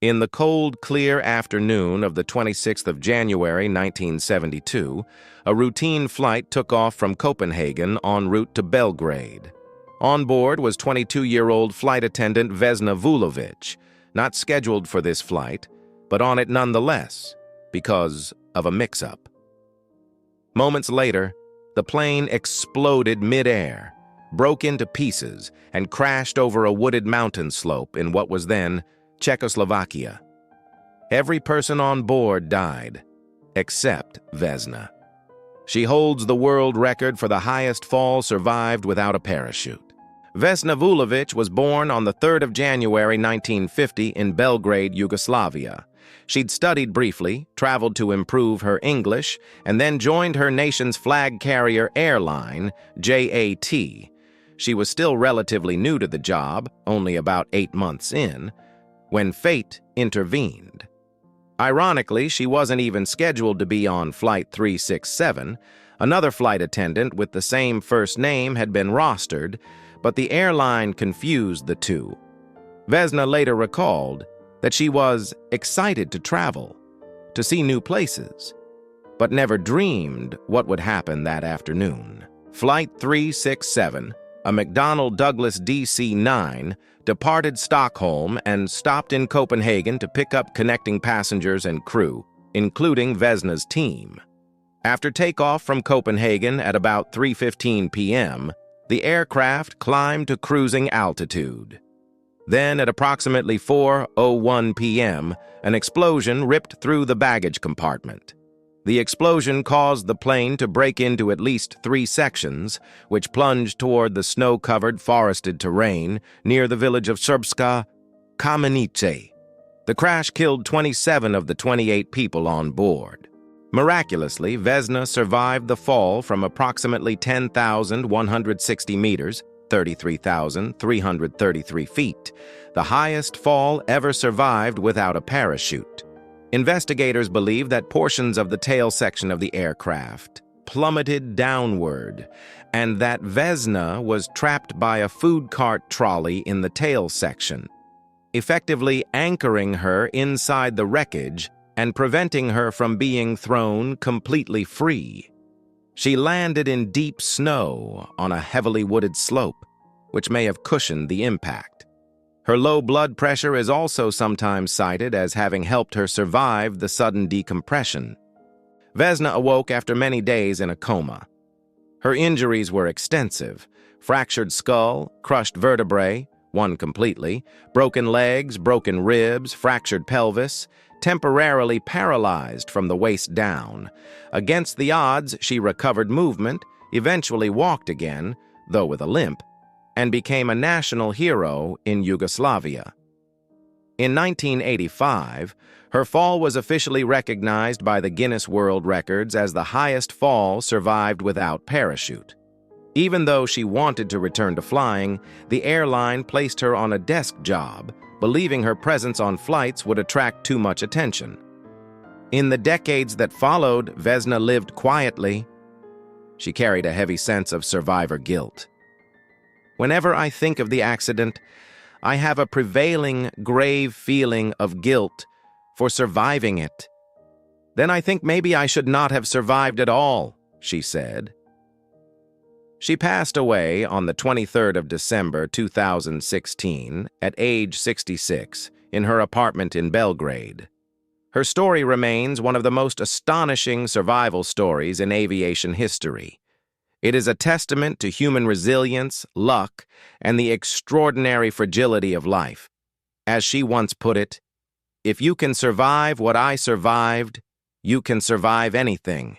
In the cold, clear afternoon of the 26th of January, 1972, a routine flight took off from Copenhagen en route to Belgrade. On board was 22-year-old flight attendant Vesna Vulovic, not scheduled for this flight, but on it nonetheless, because of a mix-up. Moments later, the plane exploded mid-air, broke into pieces, and crashed over a wooded mountain slope in what was then Czechoslovakia. Every person on board died, except Vesna. She holds the world record for the highest fall survived without a parachute. Vesna Vulovic was born on the 3rd of January 1950 in Belgrade, Yugoslavia. She'd studied briefly, traveled to improve her English, and then joined her nation's flag carrier airline, JAT. She was still relatively new to the job, only about 8 months in, when fate intervened. Ironically, she wasn't even scheduled to be on Flight 367. Another flight attendant with the same first name had been rostered, but the airline confused the two. Vesna later recalled that she was excited to travel, to see new places, but never dreamed what would happen that afternoon. Flight 367, a McDonnell Douglas DC-9, departed Stockholm and stopped in Copenhagen to pick up connecting passengers and crew, including Vesna's team. After takeoff from Copenhagen at about 3:15 p.m., the aircraft climbed to cruising altitude. Then, at approximately 4:01 p.m., an explosion ripped through the baggage compartment. The explosion caused the plane to break into at least 3 sections, which plunged toward the snow-covered forested terrain near the village of Srpska Kamenice. The crash killed 27 of the 28 people on board. Miraculously, Vesna survived the fall from approximately 10,160 meters, 33,333 feet, the highest fall ever survived without a parachute. Investigators believe that portions of the tail section of the aircraft plummeted downward, and that Vesna was trapped by a food cart trolley in the tail section, effectively anchoring her inside the wreckage and preventing her from being thrown completely free. She landed in deep snow on a heavily wooded slope, which may have cushioned the impact. Her low blood pressure is also sometimes cited as having helped her survive the sudden decompression. Vesna awoke after many days in a coma. Her injuries were extensive: fractured skull, crushed vertebrae, one completely, broken legs, broken ribs, fractured pelvis, temporarily paralyzed from the waist down. Against the odds, she recovered movement, eventually walked again, though with a limp, and became a national hero in Yugoslavia. In 1985, her fall was officially recognized by the Guinness World Records as the highest fall survived without parachute. Even though she wanted to return to flying, the airline placed her on a desk job, believing her presence on flights would attract too much attention. In the decades that followed, Vesna lived quietly. She carried a heavy sense of survivor guilt. Whenever I think of the accident, I have a prevailing, grave feeling of guilt for surviving it. Then I think maybe I should not have survived at all, she said. She passed away on the 23rd of December 2016 at age 66 in her apartment in Belgrade. Her story remains one of the most astonishing survival stories in aviation history. It is a testament to human resilience, luck, and the extraordinary fragility of life. As she once put it, "If you can survive what I survived, you can survive anything."